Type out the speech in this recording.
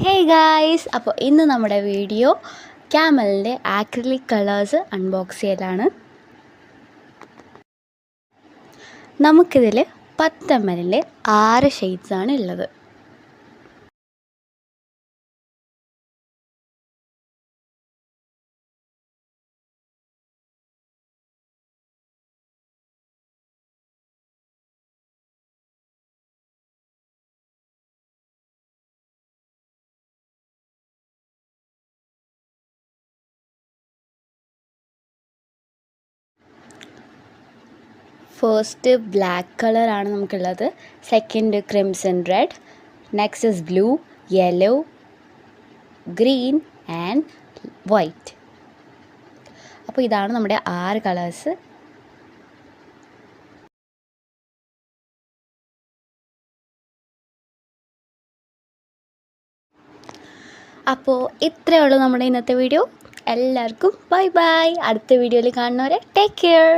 Hey guys, അപ്പോൾ ഇന്ന് നമ്മുടെ വീഡിയോ ക്യാമലിൻ്റെ ആക്രിലിക് കളേഴ്സ് അൺബോക്സ് ചെയ്യലാണ്. നമുക്കിതിൽ 10 ml 6 ഷെയ്ഡ്സാണ് ഉള്ളത്. ഫസ്റ്റ് ബ്ലാക്ക് കളറാണ് നമുക്കുള്ളത്. Second crimson red, next is blue, yellow, green and white. അപ്പോൾ ഇതാണ് നമ്മുടെ 6 കളേഴ്സ്. അപ്പോൾ ഇത്രയേ ഉള്ളൂ നമ്മുടെ ഇന്നത്തെ വീഡിയോ. എല്ലാവർക്കും ബൈ ബൈ. അടുത്ത വീഡിയോയിൽ കാണുന്നവരെ ടേക്ക് കെയർ.